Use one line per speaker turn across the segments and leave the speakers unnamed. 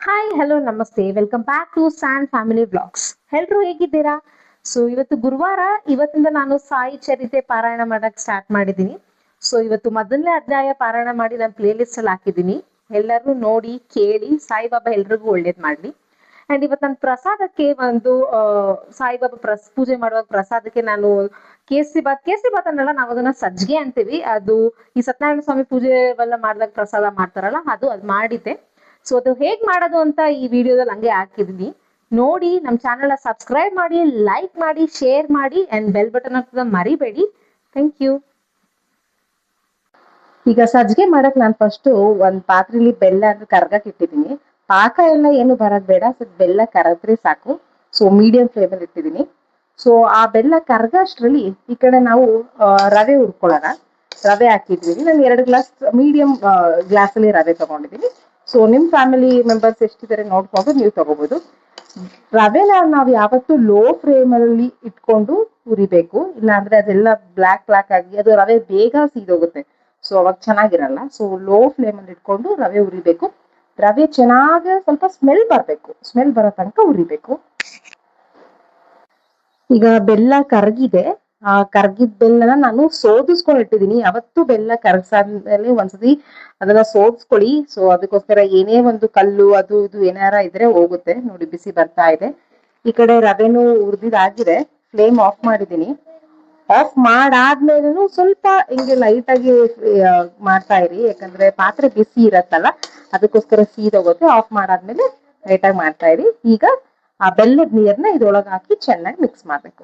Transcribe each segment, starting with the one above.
Hi hello ನಮಸ್ತೆ welcome back to San family blogs. ಎಲ್ರು ಹೇಗಿದ್ದೀರಾ? ಸೊ ಇವತ್ತು ಗುರುವಾರ, ಇವತ್ತಿಂದ ನಾನು ಸಾಯಿ ಚರಿತೆ ಪಾರಾಯಣ ಮಾಡಕ್ ಸ್ಟಾರ್ಟ್ ಮಾಡಿದ್ದೀನಿ. ಸೊ ಇವತ್ತು ಮೊದಲನೇ ಅಧ್ಯಾಯ ಪಾರಾಯಣ ಮಾಡಿ ನಾನು ಪ್ಲೇ ಲಿಸ್ಟ್ ಅಲ್ಲಿ ಹಾಕಿದ್ದೀನಿ. ಎಲ್ಲರೂ ನೋಡಿ ಕೇಳಿ ಸಾಯಿಬಾಬಾ ಎಲ್ರಿಗೂ ಒಳ್ಳೇದ್ ಮಾಡ್ಲಿ. ಅಂಡ್ ಇವತ್ತು ನನ್ನ ಪ್ರಸಾದಕ್ಕೆ ಒಂದು ಸಾಯಿಬಾಬಾ ಪೂಜೆ ಮಾಡುವಾಗ ಪ್ರಸಾದಕ್ಕೆ ನಾನು ಕೇಸರಿ ಬಾತ್ ಅನ್ನಲ್ಲ, ನಾವು ಅದನ್ನ ಸಜ್ಜಿಗೆ ಅಂತೀವಿ. ಅದು ಈ ಸತ್ಯನಾರಾಯಣ ಸ್ವಾಮಿ ಪೂಜೆ ಎಲ್ಲ ಮಾಡಿದಾಗ ಪ್ರಸಾದ ಮಾಡ್ತಾರಲ್ಲ, ಅದು ಮಾಡಿದ್ದೆ. ಸೊ ಅದು ಹೇಗ್ ಮಾಡೋದು ಅಂತ ಈ ವಿಡಿಯೋದಲ್ಲಿ ಹಂಗೆ ಹಾಕಿದೀನಿ. ನೋಡಿ ನಮ್ಮ ಚಾನೆಲ್ ಸಬ್ಸ್ಕ್ರೈಬ್ ಮಾಡಿ, ಲೈಕ್ ಮಾಡಿ, ಶೇರ್ ಮಾಡಿ ಅಂಡ್ ಬೆಲ್ ಬಟನ್ ಅಂತ ಮರಿಬೇಡಿ. Thank you. ಈಗ ಸಜ್ಜಿಗೆ ಮಾಡಕ್ ನಾನು ಫಸ್ಟ್ ಒಂದ್ ಪಾತ್ರೆಲಿ ಬೆಲ್ಲ ಅಂದ್ರೆ ಕರ್ಗಕ್ ಇಟ್ಟಿದ್ದೀನಿ. ಪಾಕ ಎಲ್ಲ ಏನು ಬರದ್ ಬೇಡ, ಸ್ವಲ್ಪ ಬೆಲ್ಲ ಕರದ್ರೆ ಸಾಕು. ಸೊ ಮೀಡಿಯಂ ಫ್ಲೇಮ್ ಅಲ್ಲಿ ಇಟ್ಟಿದ್ದೀನಿ. ಸೊ ಆ ಬೆಲ್ಲ ಕರ್ಗಷ್ಟ್ರಲ್ಲಿ ಈ ಕಡೆ ನಾವು ರವೆ ಹುರ್ಕೊಳ್ಳೋಣ. ರವೆ ಹಾಕಿದ್ವಿ. ನಾನು 2 ಗ್ಲಾಸ್ ಮೀಡಿಯಂ ಗ್ಲಾಸ್ ಅಲ್ಲಿ ರವೆ ತಗೊಂಡಿದ್ದೀನಿ. ಸೊ ನಿಮ್ ಫ್ಯಾಮಿಲಿ ಮೆಂಬರ್ಸ್ ಎಷ್ಟಿದ್ದಾರೆ ನೋಡ್ಕೊಂಡು ನೀವು ತಗೋಬಹುದು. ರವೆನ ನಾವು ಯಾವತ್ತು ಲೋ ಫ್ಲೇಮ್ ಅಲ್ಲಿ ಇಟ್ಕೊಂಡು ಹುರಿಬೇಕು, ಇಲ್ಲಾಂದ್ರೆ ಅದೆಲ್ಲ ಬ್ಲಾಕ್ ಆಗಿ ಅದು ರವೆ ಬೇಗ ಸೀದೋಗುತ್ತೆ. ಸೊ ಅವಾಗ ಚೆನ್ನಾಗಿರಲ್ಲ. ಸೊ ಲೋ ಫ್ಲೇಮ್ ಅಲ್ಲಿ ಇಟ್ಕೊಂಡು ರವೆ ಹುರಿಬೇಕು. ರವೆ ಚೆನ್ನಾಗಿ ಸ್ವಲ್ಪ ಸ್ಮೆಲ್ ಬರೋ ತನಕ ಹುರಿಬೇಕು. ಈಗ ಬೆಲ್ಲ ಕರಗಿದೆ. ಆ ಕರ್ಗಿದ ಬೆಲ್ಲನ ನಾನು ಸೋದಿಸ್ಕೊಂಡು ಇಟ್ಟಿದ್ದೀನಿ. ಯಾವತ್ತು ಬೆಲ್ಲ ಕರಗ್ಸಾದ್ಮೇಲೆ ಒಂದ್ಸತಿ ಅದನ್ನ ಸೋದಿಸ್ಕೊಳ್ಳಿ. ಸೊ ಅದಕ್ಕೋಸ್ಕರ ಏನೇ ಒಂದು ಕಲ್ಲು ಅದು ಇದು ಏನಾರ ಇದ್ರೆ ಹೋಗುತ್ತೆ. ನೋಡಿ ಬಿಸಿ ಬರ್ತಾ ಇದೆ. ಈ ಕಡೆ ರವೆನು ಹುರಿದಿದ್ದಾಗಿದೆ. ಫ್ಲೇಮ್ ಆಫ್ ಮಾಡಿದೀನಿ. ಆಫ್ ಮಾಡಾದ್ಮೇಲೂ ಸ್ವಲ್ಪ ಹಿಂಗೆ ಲೈಟ್ ಆಗಿ ಮಾಡ್ತಾ ಇರಿ, ಯಾಕಂದ್ರೆ ಪಾತ್ರೆ ಬಿಸಿ ಇರತ್ತಲ್ಲ, ಅದಕ್ಕೋಸ್ಕರ ಸೀದೋಗುತ್ತೆ. ಆಫ್ ಮಾಡಾದ್ಮೇಲೆ ಲೈಟ್ ಆಗಿ ಮಾಡ್ತಾ ಇರಿ. ಈಗ ಆ ಬೆಲ್ಲದ ನೀರ್ನ ಇದ್ರೊಳಗೆ ಹಾಕಿ ಚೆನ್ನಾಗಿ ಮಿಕ್ಸ್ ಮಾಡ್ಬೇಕು.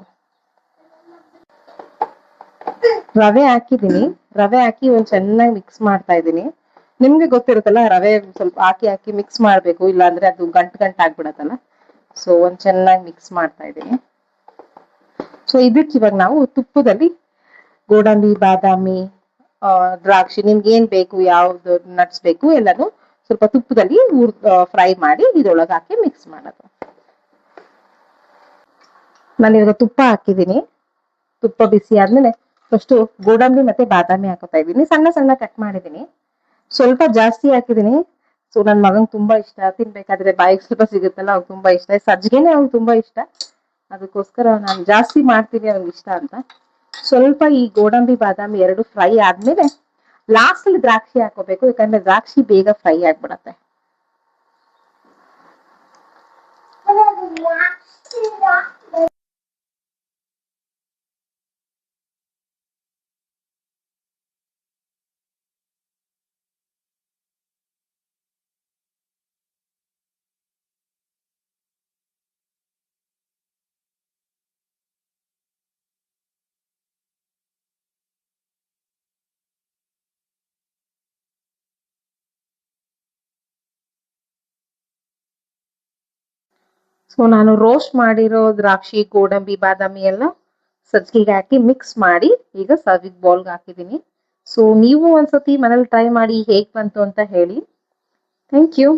ರವೆ ಹಾಕಿದೀನಿ. ರವೆ ಹಾಕಿ ಒಂದ್ ಚೆನ್ನಾಗಿ ಮಿಕ್ಸ್ ಮಾಡ್ತಾ ಇದ್ದೀನಿ. ನಿಮ್ಗೆ ಗೊತ್ತಿರುತ್ತಲ್ಲ, ರವೆ ಸ್ವಲ್ಪ ಹಾಕಿ ಮಿಕ್ಸ್ ಮಾಡ್ಬೇಕು, ಇಲ್ಲಾಂದ್ರೆ ಅದು ಗಂಟ್ ಆಗ್ಬಿಡತ್ತಲ್ಲ. ಸೊ ಒಂದ್ ಚೆನ್ನಾಗಿ ಮಿಕ್ಸ್ ಮಾಡ್ತಾ ಇದ್ದೀನಿ. ಸೊ ಇದಕ್ಕೆ ಇವಾಗ ನಾವು ತುಪ್ಪದಲ್ಲಿ ಗೋಡಂಬಿ, ಬಾದಾಮಿ, ದ್ರಾಕ್ಷಿ, ನಿಮ್ಗೆ ಏನ್ ಬೇಕು, ಯಾವ್ದು ನಟ್ಸ್ ಬೇಕು ಎಲ್ಲಾನು ಸ್ವಲ್ಪ ತುಪ್ಪದಲ್ಲಿ ಫ್ರೈ ಮಾಡಿ ಇದ್ರೊಳಗೆ ಹಾಕಿ ಮಿಕ್ಸ್ ಮಾಡೋದು. ನಾನು ಇವಾಗ ತುಪ್ಪ ಹಾಕಿದ್ದೀನಿ. ತುಪ್ಪ ಬಿಸಿ ಆದ್ಮೇಲೆ ಫಸ್ಟ್ ಗೋಡಂಬಿ ಮತ್ತೆ ಬಾದಾಮಿ ಹಾಕೋತಾ ಇದ್ದೀನಿ. ಸಣ್ಣ ಸಣ್ಣ ಕಟ್ ಮಾಡಿದೀನಿ. ಸ್ವಲ್ಪ ಜಾಸ್ತಿ ಹಾಕಿದೀನಿ. ಸೊ ನನ್ ಮಗಂಗ್ ತುಂಬಾ ಇಷ್ಟ, ತಿನ್ಬೇಕಾದ್ರೆ ಬಾಯಿಗೆ ಸ್ವಲ್ಪ ಸಿಗುತ್ತಲ್ಲ, ಅವ್ನು ತುಂಬಾ ಇಷ್ಟ. ಸಜ್ಜಿಗೆನೆ ಅವ್ನು ತುಂಬಾ ಇಷ್ಟ, ಅದಕ್ಕೋಸ್ಕರ ನಾನು ಜಾಸ್ತಿ ಮಾಡ್ತೀನಿ ಅವ್ನಿಗೆ ಇಷ್ಟ ಅಂತ. ಸ್ವಲ್ಪ ಈ ಗೋಡಂಬಿ ಬಾದಾಮಿ ಎರಡು ಫ್ರೈ ಆದ್ಮೇಲೆ ಲಾಸ್ಟ್ ಅಲ್ಲಿ ದ್ರಾಕ್ಷಿ ಹಾಕೋಬೇಕು, ಯಾಕಂದ್ರೆ ದ್ರಾಕ್ಷಿ ಬೇಗ ಫ್ರೈ ಆಗ್ಬಿಡತ್ತೆ. ಸೊ ನಾನು ರೋಸ್ಟ್ ಮಾಡಿರೋ ದ್ರಾಕ್ಷಿ, ಗೋಡಂಬಿ, ಬಾದಾಮಿ ಎಲ್ಲ ಸಜ್ಜಿಗೆ ಹಾಕಿ ಮಿಕ್ಸ್ ಮಾಡಿ ಈಗ ಸರ್ವಿಂಗ್ ಬೌಲ್ಗೆ ಹಾಕಿದ್ದೀನಿ. ಸೊ ನೀವು ಒಂದ್ಸತಿ ಮನೇಲಿ ಟ್ರೈ ಮಾಡಿ ಹೇಗ್ ಬಂತು ಅಂತ ಹೇಳಿ. Thank you.